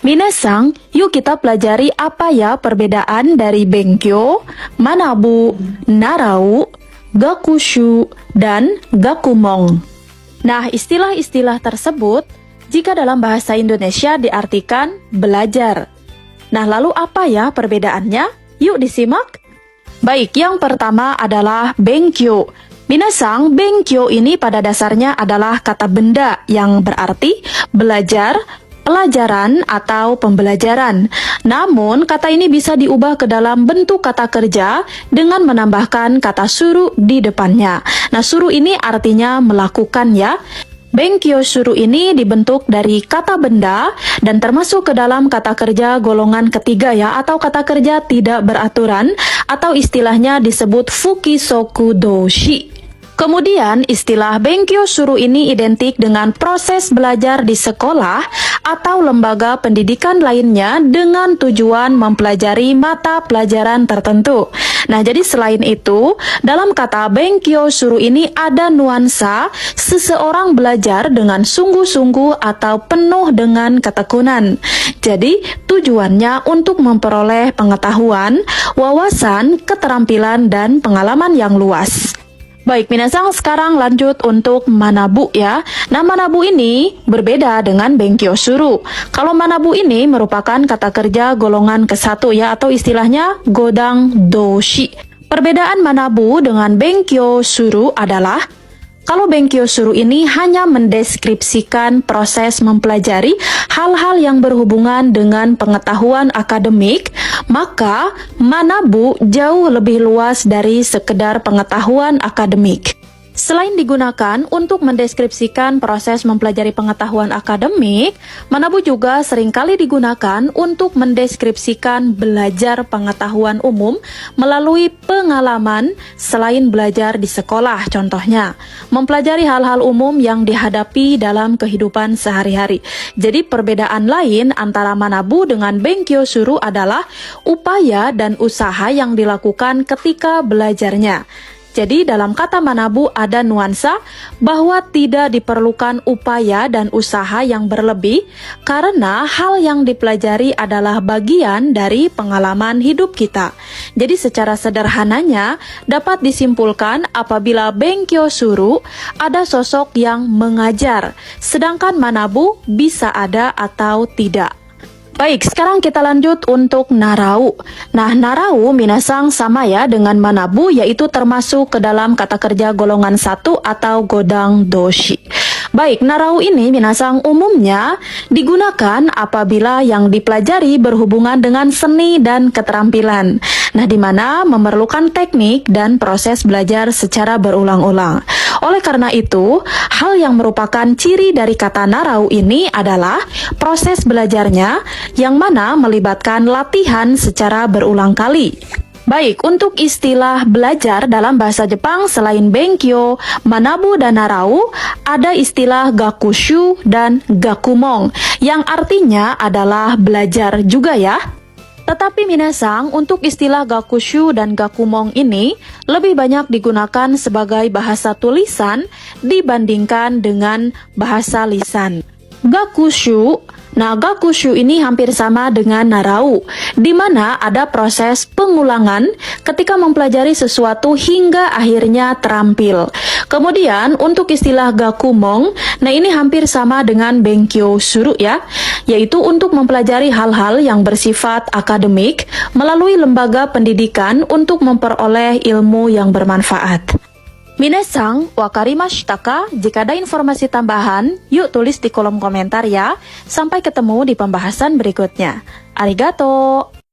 Minasang, yuk kita pelajari apa ya perbedaan dari Benkyo, Manabu, Narau, Gakushu, dan Gakumong. Nah, istilah-istilah tersebut jika dalam bahasa Indonesia diartikan belajar. Nah, lalu apa ya perbedaannya? Yuk disimak. Baik, yang pertama adalah Benkyo. Minasang, Benkyo ini pada dasarnya adalah kata benda yang berarti belajar, pelajaran atau pembelajaran. Namun, kata ini bisa diubah ke dalam bentuk kata kerja dengan menambahkan kata suru di depannya. Nah, suru ini artinya melakukan ya. Benkyo suru ini dibentuk dari kata benda dan termasuk ke dalam kata kerja golongan ketiga ya, atau kata kerja tidak beraturan atau istilahnya disebut fukisoku doshi. Kemudian istilah Benkyo suru ini identik dengan proses belajar di sekolah atau lembaga pendidikan lainnya dengan tujuan mempelajari mata pelajaran tertentu. Nah, jadi selain itu, dalam kata Benkyo suru ini ada nuansa seseorang belajar dengan sungguh-sungguh atau penuh dengan ketekunan. Jadi, tujuannya untuk memperoleh pengetahuan, wawasan, keterampilan, dan pengalaman yang luas. Baik, minasang, sekarang lanjut untuk Manabu ya. Nah, Manabu ini berbeda dengan Benkyo suru. Kalau Manabu ini merupakan kata kerja golongan ke-1 ya, atau istilahnya godang doshi. Perbedaan Manabu dengan Benkyo suru adalah kalau Benkyo suru ini hanya mendeskripsikan proses mempelajari hal-hal yang berhubungan dengan pengetahuan akademik, maka Manabu jauh lebih luas dari sekedar pengetahuan akademik. Selain digunakan untuk mendeskripsikan proses mempelajari pengetahuan akademik, Manabu juga seringkali digunakan untuk mendeskripsikan belajar pengetahuan umum melalui pengalaman selain belajar di sekolah. Contohnya, mempelajari hal-hal umum yang dihadapi dalam kehidupan sehari-hari. Jadi perbedaan lain antara Manabu dengan Benkyo suru adalah upaya dan usaha yang dilakukan ketika belajarnya. Jadi dalam kata Manabu ada nuansa bahwa tidak diperlukan upaya dan usaha yang berlebih karena hal yang dipelajari adalah bagian dari pengalaman hidup kita. Jadi secara sederhananya dapat disimpulkan apabila Benkyo suru ada sosok yang mengajar, sedangkan Manabu bisa ada atau tidak. Baik, sekarang kita lanjut untuk Narau. Nah, Narau minasang sama ya dengan Manabu, yaitu termasuk ke dalam kata kerja golongan 1 atau godang doshi. Baik, Narau ini minasang umumnya digunakan apabila yang dipelajari berhubungan dengan seni dan keterampilan. Nah, di mana memerlukan teknik dan proses belajar secara berulang-ulang. Oleh karena itu, hal yang merupakan ciri dari kata Narau ini adalah proses belajarnya yang mana melibatkan latihan secara berulang kali. Baik, untuk istilah belajar dalam bahasa Jepang selain Benkyo, Manabu, dan Narau, ada istilah Gakushu dan Gakumong, yang artinya adalah belajar juga ya. Tetapi minasang, untuk istilah Gakushu dan Gakumong ini lebih banyak digunakan sebagai bahasa tulisan dibandingkan dengan bahasa lisan. Gakushu, nah Gakushu ini hampir sama dengan Narau, di mana ada proses pengulangan ketika mempelajari sesuatu hingga akhirnya terampil. Kemudian untuk istilah Gakumong, nah ini hampir sama dengan Benkyo suru ya, yaitu untuk mempelajari hal-hal yang bersifat akademik melalui lembaga pendidikan untuk memperoleh ilmu yang bermanfaat. Minasang, wakarimashita ka? Jika ada informasi tambahan, yuk tulis di kolom komentar ya. Sampai ketemu di pembahasan berikutnya. Arigato!